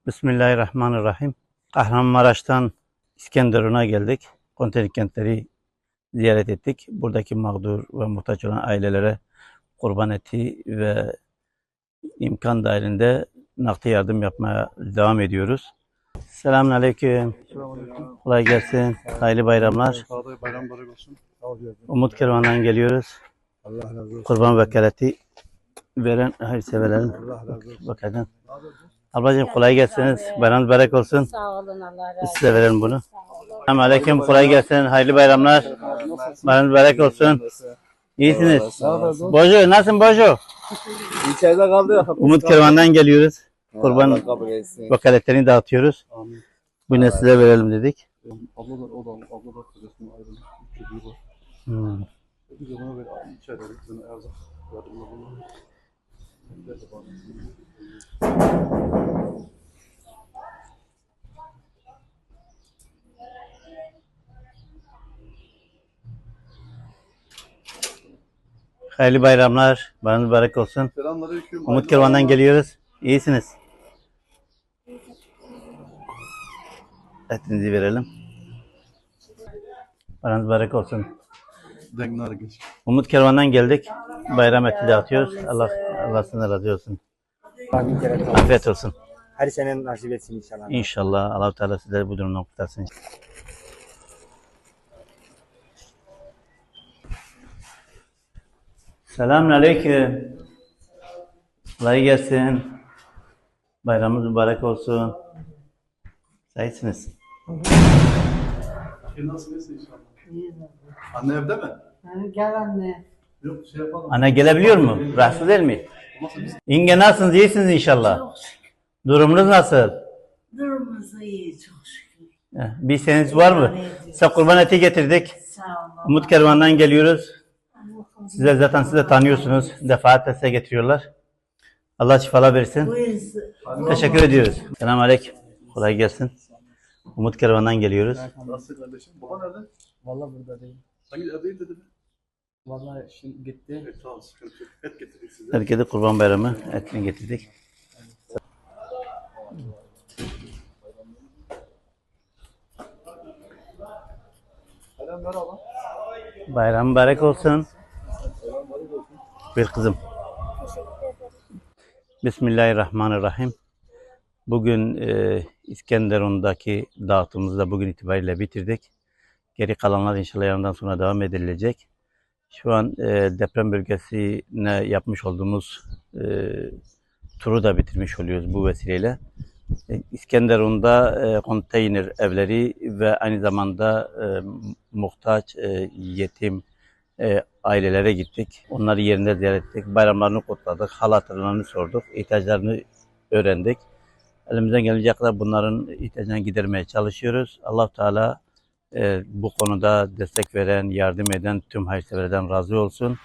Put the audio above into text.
Bismillahirrahmanirrahim. Kahramanmaraş'tan İskenderun'a geldik. Konteyner kentleri ziyaret ettik. Buradaki mağdur ve muhtaç olan ailelere kurban eti ve imkan dahilinde nakdi yardım yapmaya devam ediyoruz. Selamünaleyküm. Selamünaleyküm. Kolay gelsin. Hayırlı bayramlar. Sağda bayram mübarek olsun. Sağ ol canım. Umut Kervan'dan geliyoruz. Allah razı olsun. Kurban vekaleti veren hayırseverlerin Allah razı olsun. bakalım. Ablacığım kolay gelsiniz. Bayram mübarek olsun. Sağ olun, Allah razı olsun. Size verelim bunu. Selamünaleyküm. Kolay gelsin. Hayırlı bayramlar. Bayram mübarek olsun. İyisiniz. Bojo, nasılsın Bojo? İçeride kaldı. Umut Kervan'dan geliyoruz. Kurban Allah kabul etsin. vekaletlerini dağıtıyoruz. Amin. Bu ne size verelim dedik. Abla da kocasının ayrılık çocuğu var. Hmm. Bir de buna böyle içeride bir erzak yardımla bulunur. Hayırlı bayramlar. Bayram mübarek olsun. Selamünaleyküm. Umut Kervan'dan geliyoruz. İyisiniz. Etinizi verelim. Bayram mübarek olsun. Dengler geç. Umut Kervan'dan geldik. Bayram eti dağıtıyoruz. Allah sana razı olsun. Amin kere Afiyet olsun. her sene nasip etsin inşallah. İnşallah Allah-u Teala sizleri bu durumdan kurtarsın. Selamünaleyküm. Kolay gelsin. Bayramınız mübarek olsun. Sahipsiniz. Nasıl inşallah? Anne evde mi? Gel anne. Yok şey yapalım. Anne gelebiliyor mu? Rahatsız değil mi? İnge nasılsınız? İyisiniz inşallah. Çok şükür. Durumunuz nasıl? Durumumuz iyi çok şükür. Bir isteğiniz var mı? Size kurban eti getirdik. Sağ olun. Umut Kervan'dan geliyoruz. Sizler zaten siz de tanıyorsunuz. Defaatle size getiriyorlar. Allah şifalar versin. Buyurun. Teşekkür ediyoruz. Selamünaleyküm. Kolay gelsin. Umut Kervan'dan geliyoruz. Nasıl kardeşim? Baba nerede? Vallahi burada değil. Hangi evdeyim dedi mi? Vallahi şimdi gitti. Evet tamam sıkıntı yok. Et getirdik size. Herkese kurban bayramı etini getirdik. Selam merhaba. Bayram mübarek olsun. Bir kızım. Bismillahirrahmanirrahim. Bugün İskenderun'daki dağıtımımızı da bugün itibariyle bitirdik. Geri kalanlar inşallah yarından sonra devam edilecek. Şu an deprem bölgesine yapmış olduğumuz turu da bitirmiş oluyoruz bu vesileyle. İskenderun'da konteyner evleri ve aynı zamanda muhtaç, yetim ailelere gittik. Onları yerinde ziyaret ettik. Bayramlarını kutladık. Hal hatırlarını sorduk. İhtiyaçlarını öğrendik. Elimizden gelince kadar bunların ihtiyaclarını gidermeye çalışıyoruz. Allah-u Teala bu konuda destek veren, yardım eden tüm hayırseverlerden razı olsun.